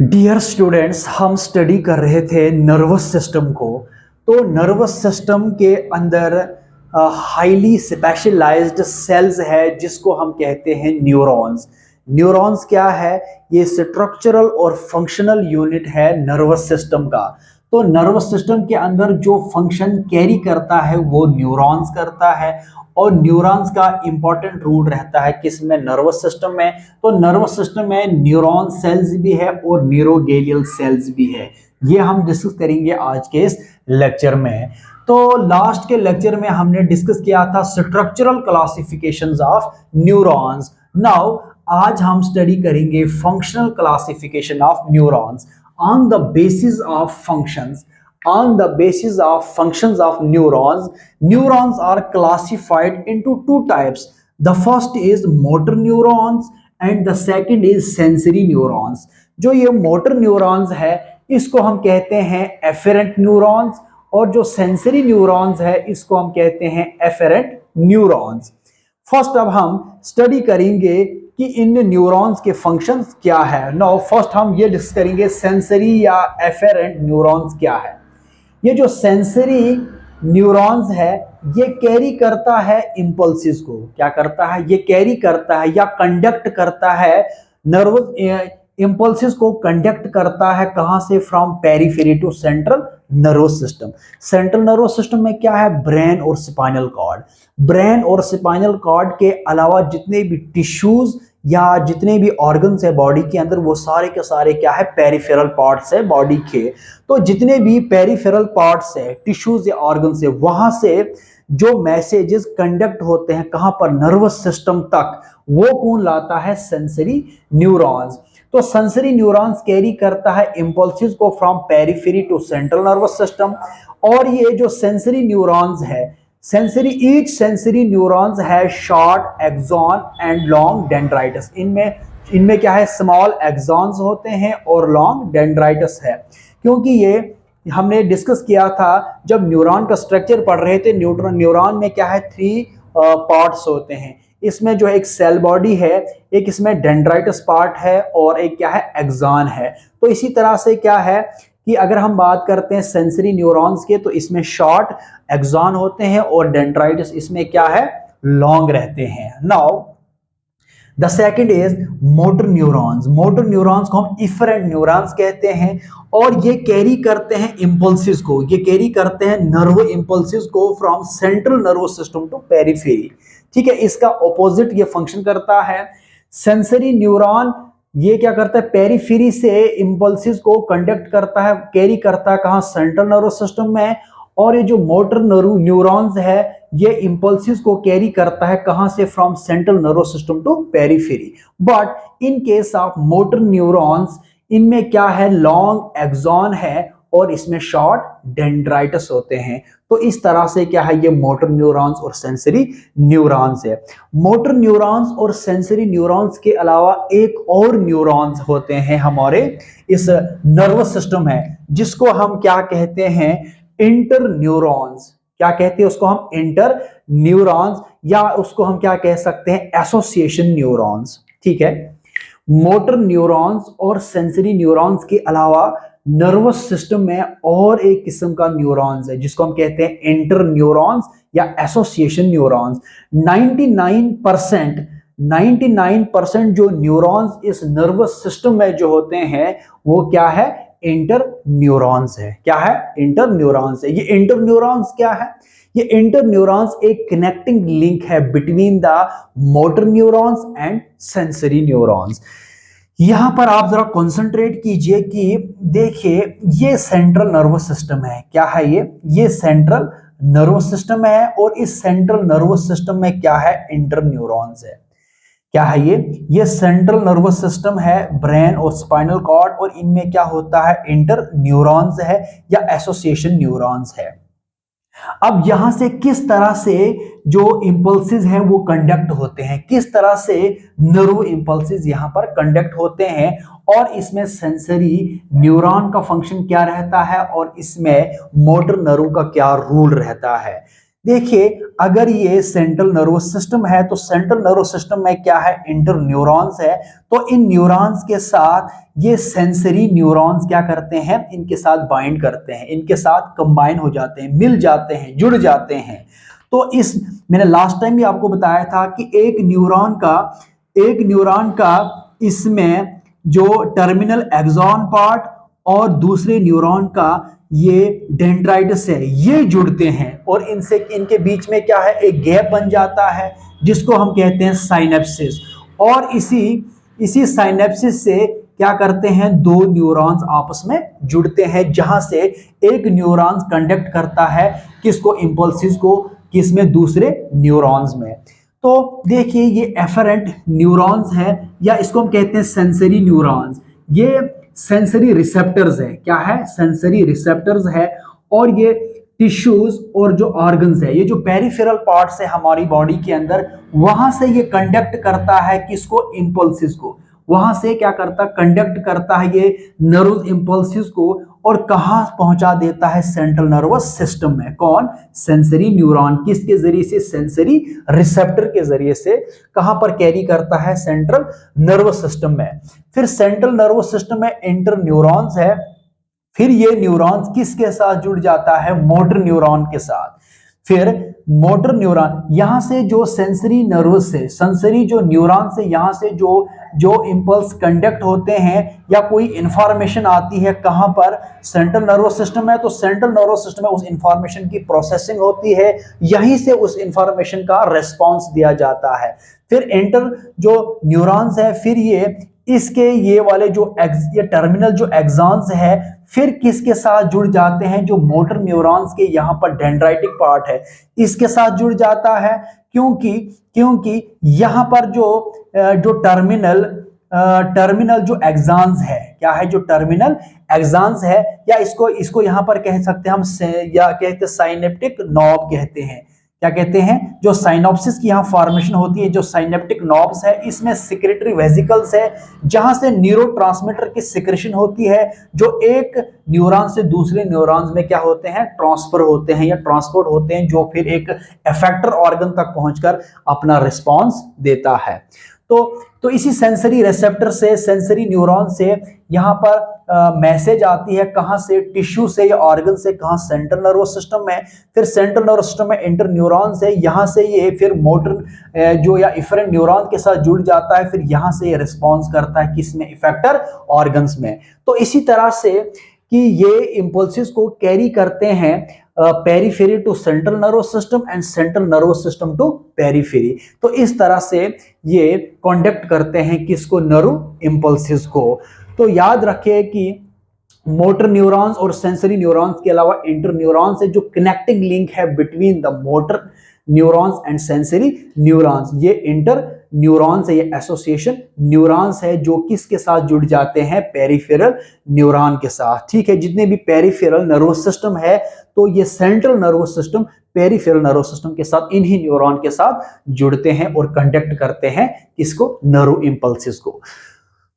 Dear students, हम study कर रहे थे नर्वस सिस्टम को। तो नर्वस सिस्टम के अंदर हाईली स्पेशलाइज्ड सेल्स है जिसको हम कहते हैं न्यूरॉन्स। न्यूरॉन्स क्या है? ये स्ट्रक्चरल और फंक्शनल यूनिट है नर्वस सिस्टम का। तो नर्वस सिस्टम के अंदर जो फंक्शन कैरी करता है वो न्यूरॉन्स करता है। और न्यूरॉन्स का इंपॉर्टेंट रोल रहता है किसमें? नर्वस सिस्टम में। तो नर्वस सिस्टम में न्यूरॉन सेल्स भी है और न्यूरोगेलियल सेल्स भी है। ये हम डिस्कस करेंगे आज के इस लेक्चर में। तो लास्ट के लेक्चर में हमने डिस्कस किया था structural classifications of neurons. Now आज हम स्टडी करेंगे functional classification of neurons on the basis of functions. On the basis of functions of neurons, neurons are classified into two types. The first is motor neurons and the second is sensory neurons. जो ये motor neurons है इसको हम कहते हैं efferent neurons, और जो sensory neurons है इसको हम कहते हैं efferent neurons. फर्स्ट अब हम स्टडी करेंगे कि इन न्यूरॉन्स के फंक्शंस क्या है। नो फर्स्ट हम ये डिस्कस करेंगे सेंसरी या एफेरेंट न्यूरॉन्स क्या है। ये जो सेंसरी न्यूरॉन्स है ये कैरी करता है इंपल्सिस को। क्या करता है? ये कैरी करता है या कंडक्ट करता है नर्वस इंपल्सिस को कंडक्ट करता है। कहां से? From periphery to central nervous system. Central nervous system में क्या है? ब्रेन और स्पाइनल कॉर्ड। ब्रेन और स्पाइनल कॉर्ड के अलावा जितने भी टिश्यूज या जितने भी ऑर्गन्स है बॉडी के अंदर वो सारे के सारे क्या है? पेरिफेरल पार्ट्स है बॉडी के। तो जितने भी पेरिफेरल पार्ट्स है, टिश्यूज या ऑर्गन्स है, वहां से जो मैसेजेस कंडक्ट होते हैं कहां पर? नर्वस सिस्टम तक। वो कौन लाता है? Sensory neurons. तो सेंसरी न्यूरॉन्स कैरी करता है इंपल्सिस को from periphery to central nervous system. और ये जो सेंसरी न्यूरॉन्स है, ईच सेंसरी न्यूरॉन्स है short axon and long dendrites. इनमें क्या है? स्मॉल एक्सॉन्स होते हैं और लॉन्ग डेंड्राइटस है। क्योंकि ये हमने डिस्कस किया था जब न्यूरॉन का स्ट्रक्चर पढ़ रहे थे। न्यूरॉन में क्या है? 3 पार्ट्स होते हैं। इसमें जो है एक सेल बॉडी है, एक इसमें डेंड्राइटस पार्ट है और एक क्या है? एक्सॉन है। तो इसी तरह से क्या है कि अगर हम बात करते हैं सेंसरी न्यूरॉन्स के तो इसमें शॉर्ट एक्सॉन होते हैं और डेंड्राइटस इसमें क्या है? लॉन्ग रहते हैं। Now the second is motor neurons. Motor neurons को हम इफरेंट न्यूरॉन्स कहते हैं और ये कैरी करते हैं इंपल्सिस को। ये कैरी करते हैं नर्व इंपल्सिस को from central nervous system to periphery. ठीक है, इसका ऑपोजिट ये फंक्शन करता है। सेंसरी न्यूरॉन ये क्या करता है? पेरिफेरी से इंपल्सिस को कंडक्ट करता है, कैरी करता है कहां? सेंट्रल नर्वस सिस्टम में। और ये जो मोटर न्यूरॉन्स है ये इंपल्सिस को कैरी करता है कहां से? From central nervous system to periphery. But in case of motor neurons इनमें क्या है? लॉन्ग एक्सॉन है और इसमें शॉर्ट डेंड्राइटस होते हैं। तो इस तरह से क्या है? ये मोटर न्यूरॉन्स और सेंसरी न्यूरॉन्स है। मोटर न्यूरॉन्स और सेंसरी न्यूरॉन्स के अलावा एक और न्यूरॉन्स होते हैं हमारे इस नर्वस सिस्टम है जिसको हम क्या कहते हैं? Inter neurons. क्या कहते हैं उसको हम? इंटर न्यूरॉन्स, या उसको हम क्या कह सकते हैं? Association neurons. ठीक है, मोटर न्यूरॉन्स और सेंसरी न्यूरॉन्स के अलावा नर्वस सिस्टम में और एक किस्म का न्यूरॉन्स है जिसको हम कहते हैं इंटर न्यूरॉन्स या एसोसिएशन न्यूरॉन्स। 99% जो न्यूरॉन्स इस नर्वस सिस्टम में जो होते हैं वो क्या है? इंटर न्यूरॉन्स है। क्या है? इंटर न्यूरॉन्स है। ये इंटर न्यूरॉन्स क्या है? ये इंटर न्यूरॉन्स एक कनेक्टिंग लिंक है between the motor neurons and sensory neurons. यहां पर आप जरा कंसंट्रेट कीजिए कि देखिए ये सेंट्रल नर्वस सिस्टम है। क्या है ये? ये सेंट्रल नर्वस सिस्टम है और इस सेंट्रल नर्वस सिस्टम में क्या है? इंटर न्यूरॉन्स है। क्या है ये सेंट्रल नर्वस सिस्टम है, ब्रेन और स्पाइनल कॉर्ड, और इनमें क्या होता है? इंटर न्यूरॉन्स है या एसोसिएशन न्यूरॉन्स है। अब यहां से किस तरह से जो इंपल्सेस हैं वो कंडक्ट होते हैं, किस तरह से नर्व इंपल्सेस यहां पर कंडक्ट होते हैं, और इसमें सेंसरी न्यूरॉन का फंक्शन क्या रहता है और इसमें मोटर नर्व का क्या रोल रहता है। देखिए, अगर ये सेंट्रल नर्वस सिस्टम है तो सेंट्रल नर्वस सिस्टम में क्या है, इंटर न्यूरॉन्स है। तो इन न्यूरॉन्स के साथ ये सेंसरी न्यूरॉन्स क्या करते हैं, इनके साथ बाइंड करते हैं, इनके साथ कंबाइन हो जाते हैं, मिल जाते हैं, जुड़ जाते हैं। तो इस मैंने लास्ट टाइम भी आपको बताया था कि एक न्यूरॉन का इसमें जो टर्मिनल एक्सॉन पार्ट और दूसरे न्यूरॉन का ये डेंड्राइटिस है, ये जुड़ते हैं और इनसे इनके बीच में क्या है, एक गैप बन जाता है जिसको हम कहते हैं साइनेप्सिस। और इसी इसी साइनेप्सिस से क्या करते हैं, दो न्यूरॉन्स आपस में जुड़ते हैं, जहां से एक न्यूरॉन कंडक्ट करता है किसको, इंपल्सिस को, किसमें, दूसरे न्यूरॉन्स में। तो देखिए, ये एफरेंट न्यूरॉन्स है या इसको हम कहते हैं सेंसरी न्यूरॉन्स। ये सेंसरी रिसेप्टर्स है, क्या है, सेंसरी रिसेप्टर्स है। और ये टिश्यूज और जो ऑर्गन्स है, ये जो पेरिफेरल पार्ट्स है हमारी बॉडी के अंदर, वहां से ये कंडक्ट करता है किसको, इंपल्सिस को। वहां से क्या करता, कंडक्ट करता है ये नर्व इंपल्सिस को, और कहां पहुंचा देता है, सेंट्रल नर्वस सिस्टम में। कौन, सेंसरी न्यूरॉन, किसके जरिए से, सेंसरी रिसेप्टर के जरिए से कहां पर कैरी करता है, सेंट्रल नर्वस सिस्टम में। फिर सेंट्रल नर्वस सिस्टम में इंटर न्यूरॉन्स है। फिर ये न्यूरॉन्स किसके साथ जुड़ जाता है, मोटर न्यूरॉन के साथ। फिर मोटर न्यूरॉन, यहां से जो सेंसरी नर्वस से, सेंसरी जो न्यूरॉन से यहां से जो जो इंपल्स कंडक्ट होते हैं या कोई इंफॉर्मेशन आती है, कहां पर, सेंट्रल नर्वस सिस्टम है। तो सेंट्रल नर्वस सिस्टम में उस इंफॉर्मेशन की प्रोसेसिंग होती है, यहीं से उस इंफॉर्मेशन का रेस्पॉन्स दिया जाता है। फिर इंटर जो न्यूरॉन्स है, फिर ये वाले जो ये टर्मिनल जो एक्सॉन्स है, फिर किसके साथ जुड़ जाते हैं, जो मोटर न्यूरॉन्स के यहाँ पर डेंड्राइटिक पार्ट है, इसके साथ जुड़ जाता है। क्योंकि क्योंकि यहाँ पर जो टर्मिनल जो एक्सॉन्स है, क्या है, जो टर्मिनल एक्सॉन्स है, या इसको यहाँ पर कह सकते हैं हम या कहते हैं साइनेप्टिक नॉब कहते हैं। क्या कहते हैं, जो साइनॉप्सिस की यहाँ फॉर्मेशन होती है, जो साइनेप्टिक नॉब्स है, इसमें सिक्रेटरी वेसिकल्स है, जहां से न्यूरोट्रांसमीटर की सिक्रेशन होती है, जो एक न्यूरॉन से दूसरे न्यूरॉन्स में क्या होते हैं, ट्रांसफर होते हैं या ट्रांसपोर्ट होते हैं, जो फिर एक इफेक्टर ऑर्गन तक पहुंचकर अपना रिस्पॉन्स देता है। तो इसी सेंसरी रिसेप्टर से, सेंसरी न्यूरॉन से यहाँ पर मैसेज आती है, कहां से, टिश्यू से या ऑर्गन से, कहां, सेंट्रल नर्वस सिस्टम में। फिर सेंट्रल नर्वस सिस्टम में इंटर न्यूरॉन से, यहां से ये फिर मोटर जो या इफरेंट न्यूरॉन के साथ जुड़ जाता है, फिर यहां से ये रिस्पॉन्स करता है किसमें, इफेक्टर ऑर्गन्स में। तो इसी तरह से कि ये इंपल्सिस को कैरी करते हैं periphery to central nervous system and central nervous system to periphery. तो इस तरह से ये कॉन्डक्ट करते हैं किसको, नर्व इंपल्सिस को। तो याद रखिए कि मोटर न्यूरॉन्स और सेंसरी न्यूरॉन्स के अलावा इंटर न्यूरॉन्स से जो कनेक्टिंग लिंक है between the motor neurons and sensory neurons, ये इंटर न्यूरॉन्स है, ये एसोसिएशन न्यूरॉन्स है, जो किसके साथ जुड़ जाते हैं, पेरिफेरल न्यूरॉन के साथ। ठीक है, जितने भी पेरिफेरल नर्वस सिस्टम है, तो ये central nervous system peripheral nervous system के साथ, इन्हीं न्यूरॉन के साथ जुड़ते हैं और कंडक्ट करते हैं किसको, नर्व इंपल्सिस को।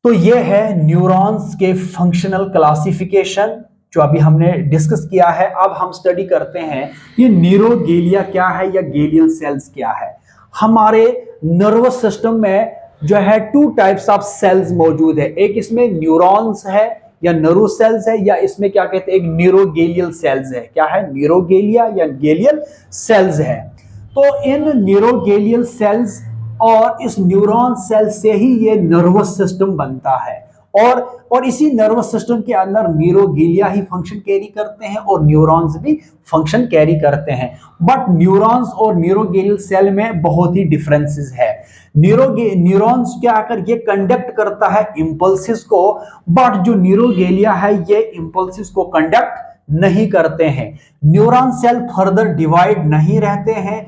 तो ये है न्यूरॉन्स के फंक्शनल क्लासिफिकेशन जो अभी हमने डिस्कस किया है। अब हम स्टडी करते हैं ये न्यूरोगेलिया क्या है या गेलियल सेल्स क्या है। हमारे नर्वस सिस्टम में जो है टू टाइप्स ऑफ सेल्स मौजूद है, एक इसमें न्यूरॉन्स है या नर्व सेल्स है, या इसमें क्या कहते हैं, एक न्यूरोगेलियल सेल्स है। क्या है, न्यूरोगेलिया या गेलियल सेल्स है। तो इन न्यूरोगेलियल सेल्स और इस न्यूरॉन सेल से ही ये नर्वस सिस्टम बनता है, और इसी नर्वस सिस्टम के अंदर न्यूरोगेलिया ही फंक्शन कैरी करते हैं और न्यूरॉन्स भी फंक्शन कैरी करते हैं। बट न्यूरॉन्स और न्यूरोगेलियल सेल में बहुत ही डिफरेंसेस है। न्यूरॉन्स क्या आकर ये कंडक्ट करता है इंपल्सिस को, बट जो न्यूरोगेलिया है ये इंपल्सिस को कंडक्ट नहीं करते हैं। न्यूरॉन सेल फर्दर डिवाइड नहीं रहते हैं,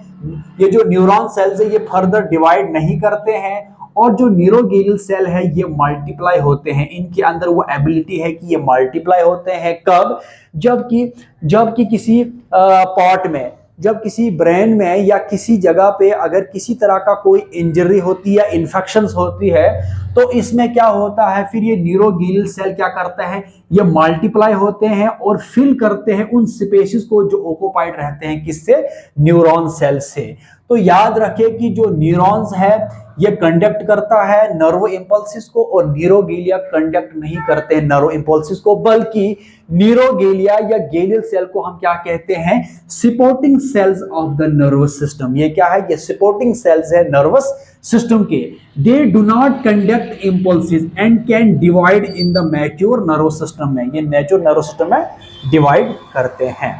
ये जो न्यूरॉन सेल्स है ये फर्दर डिवाइड नहीं करते हैं, और जो न्यूरोगेलियल सेल है ये मल्टीप्लाई होते हैं। इनके अंदर वो एबिलिटी है कि ये मल्टीप्लाई होते हैं। कब, जबकि किसी पॉट में जब किसी ब्रेन में या किसी जगह पे अगर किसी तरह का कोई इंजरी होती है या इन्फेक्शंस होती है, तो इसमें क्या होता है, फिर ये न्यूरोग्लियल सेल क्या करते हैं, ये मल्टीप्लाई होते हैं और फिल करते हैं उन स्पेसेस को जो ऑक्युपाइड रहते हैं किससे, न्यूरॉन सेल से। तो याद रखें कि जो न्यूरॉन्स है ये कंडक्ट करता है नर्व इंपल्सिस को, और न्यूरोग्लिया कंडक्ट नहीं करते नर्व इंपल्सिस को, बल्कि न्यूरोग्लिया या ग्लियल सेल को हम क्या कहते हैं, supporting sales of the nervous system. ये क्या है, ये सपोर्टिंग सेल्स है नर्वस सिस्टम के। They do not conduct impulses and can divide in the mature nervous system में, ये मैच्योर नर्वस सिस्टम में डिवाइड करते हैं।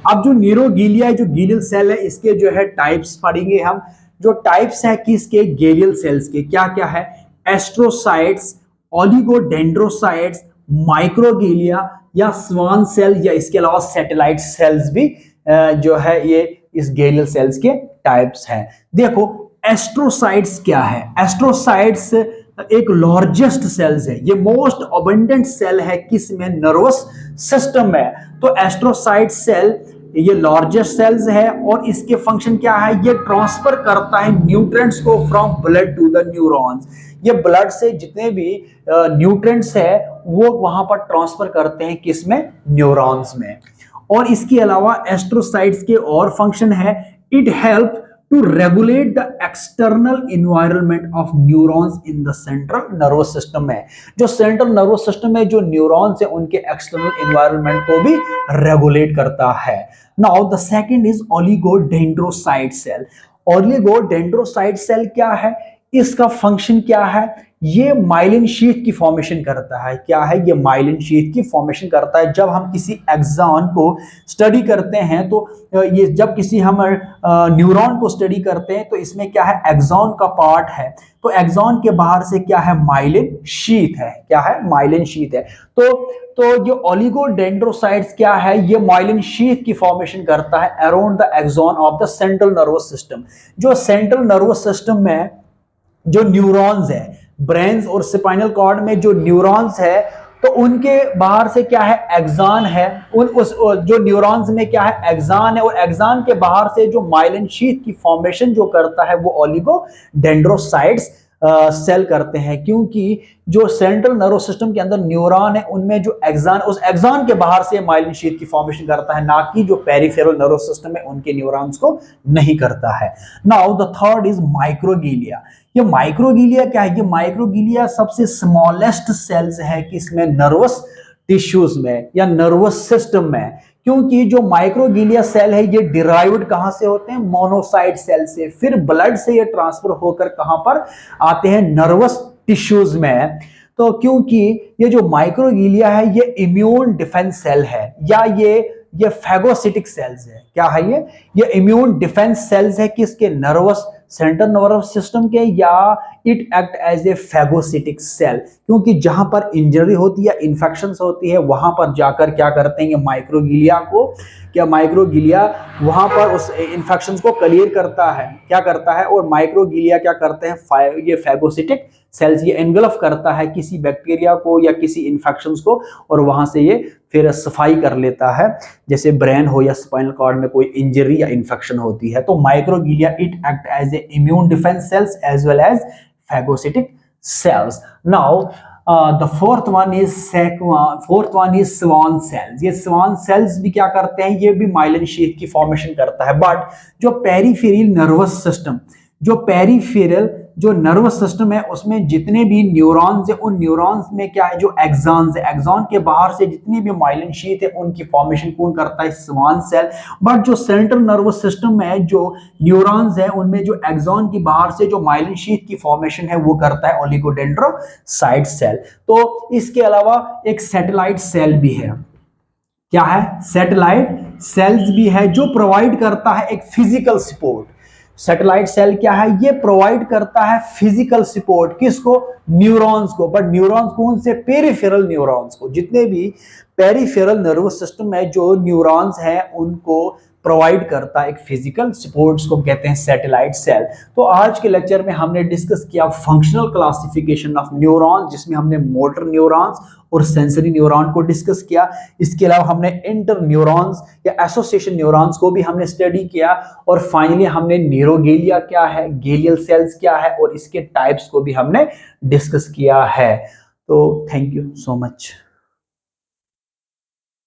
अब जो न्यूरोग्लिया जो ग्लियल सेल है इसके जो है टाइप्स पढ़ेंगे हम। जो टाइप्स है किसके, ग्लियल सेल्स के, क्या क्या है, एस्ट्रोसाइट्स, ओलिगोडेंड्रोसाइट्स, माइक्रोग्लिया या स्वान सेल, या इसके अलावा सैटेलाइट सेल्स भी जो है ये इस ग्लियल सेल्स के टाइप्स हैं। देखो एस्ट्रोसाइट्स क्या है, एस्ट्रोसाइट्स एक लार्जेस्ट सेल्स है, ये मोस्ट अबंडेंट सेल है किसमें, नर्वस सिस्टम में। तो एस्ट्रोसाइट सेल ये लार्जेस्ट सेल्स है और इसके फंक्शन क्या है, ये ट्रांसफर करता है न्यूट्रिएंट्स को from blood to the neurons. ये ब्लड से जितने भी न्यूट्रिएंट्स है वो वहां पर ट्रांसफर करते हैं किसमें, न्यूरॉन्स में। और इसके अलावा एस्ट्रोसाइट्स के और फंक्शन है, it help to regulate the external environment of neurons in the central nervous system में, जो सेंट्रल नर्वस सिस्टम में जो न्यूरॉन्स है उनके एक्सटर्नल एनवायरनमेंट को भी रेगुलेट करता है। Now the second is oligodendrocyte cell. Oligodendrocyte cell क्या है, इसका फंक्शन क्या है, ये माइलिन शीथ की फॉर्मेशन करता है। क्या है, ये माइलिन शीथ की फॉर्मेशन करता है। जब हम किसी एक्सॉन को स्टडी करते हैं तो ये जब किसी हम न्यूरॉन को स्टडी करते हैं तो इसमें क्या है, एक्सॉन का पार्ट है, तो एक्सॉन के बाहर से क्या है, माइलिन शीथ है। क्या है, माइलिन शीथ है। तो जो ओलिगोडेंड्रोसाइट्स क्या है, ये माइलिन शीथ की फॉर्मेशन करता है around the axon of the central nervous system. जो सेंट्रल नर्वस सिस्टम में जो न्यूरॉन्स है, ब्रेन्स और स्पाइनल कॉर्ड में जो न्यूरॉन्स है, तो उनके बाहर से क्या है, एक्सॉन है। जो न्यूरॉन्स में क्या है, एक्सॉन है, और एक्सॉन के बाहर से जो माइलिन शीथ की फॉर्मेशन जो करता है वो ओलिगोडेंड्रोसाइट्स सेल करते हैं। क्योंकि जो सेंट्रल नर्वस सिस्टम के अंदर न्यूरॉन है उनमें जो एक्सॉन, उस एक्सॉन के बाहर से माइलिन शीथ की फॉर्मेशन करता है, ना कि जो पेरिफेरल नर्वस सिस्टम है उनके न्यूरॉन्स को नहीं करता है। Now the third is microglia. ये माइक्रोग्लिया क्या है, ये माइक्रोग्लिया सबसे स्मॉलेस्ट सेल्स है किसमें, नर्वस टिश्यूज में या नर्वस सिस्टम में। क्योंकि जो माइक्रोग्लिया सेल है ये डिराइव्ड कहां से होते हैं, मोनोसाइट सेल से, फिर ब्लड से ये ट्रांसफर होकर कहां पर आते हैं, नर्वस टिश्यूज में। तो क्योंकि ये जो माइक्रोग्लिया है ये इम्यून डिफेंस सेल है, या ये फैगोसिटिक सेल्स है। क्या है ये इम्यून डिफेंस सेल्स है किसके, नर्वस सेंट्रल नर्वस सिस्टम के, या it act as a phagocytic cell. क्योंकि जहां पर इंजरी होती है, इन्फेक्शंस होती है, वहां पर जाकर क्या करते हैं, ये माइक्रोग्लिया को, क्या माइक्रोग्लिया वहां पर उस इन्फेक्शंस को क्लियर करता है, क्या करता है, और माइक्रोग्लिया क्या करते हैं, ये फैगोसिटिक सेल्स ये एनगल्फ करता है किसी बैक्टीरिया को या किसी इन्फेक्शंस को, और वहां से ये फिर सफाई कर लेता है। जैसे ब्रेन हो या स्पाइनल कॉर्ड में कोई इंजरी या इन्फेक्शन होती है, तो microglia it act as a immune defence cells as well as phagocytic cells. Now the fourth one is Schwann cells. ये स्वान सेल्स भी क्या करते हैं, ये भी माइलिन शीथ की फॉर्मेशन करता है। बट जो पेरिफेरल नर्वस सिस्टम, जो पेरिफेरल जो नर्वस सिस्टम है उसमें जितने भी न्यूरॉन्स है, उन न्यूरॉन्स में क्या है, जो एक्सॉन्स है, एक्सॉन के बाहर से जितनी भी माइलिन शीथ है उनकी फॉर्मेशन कौन करता है, स्वान सेल। बट जो सेंट्रल नर्वस सिस्टम में जो न्यूरॉन्स है उनमें जो एक्सॉन की बाहर से जो माइलिन शीथ की फॉर्मेशन है वो करता है ओलिगोडेंड्रोसाइट सेल। तो इसके अलावा एक सैटेलाइट सेल भी है। क्या है, सैटेलाइट सेल्स भी है जो प्रोवाइड करता है एक फिजिकल सपोर्ट। सैटेलाइट सेल क्या है, ये प्रोवाइड करता है फिजिकल सपोर्ट किसको, न्यूरॉन्स को। बट न्यूरॉन्स कौन से, पेरिफेरल न्यूरॉन्स को। जितने भी पेरिफेरल नर्वस सिस्टम में जो न्यूरॉन्स हैं उनको प्रोवाइड करता है एक फिजिकल सपोर्ट्स को कहते हैं सैटेलाइट सेल। तो आज के लेक्चर में हमने डिस्कस किया फंक्शनल क्लासिफिकेशन ऑफ न्यूरॉन्स, जिसमें हमने मोटर न्यूरॉन्स और सेंसरी न्यूरॉन को डिस्कस किया। इसके अलावा हमने इंटर न्यूरॉन्स या एसोसिएशन न्यूरॉन्स को भी हमने स्टडी किया, और फाइनली हमने न्यूरोगेलिया क्या है, गेलियल सेल्स क्या है, और इसके टाइप्स को भी हमने डिस्कस किया है। तो थैंक यू सो मच।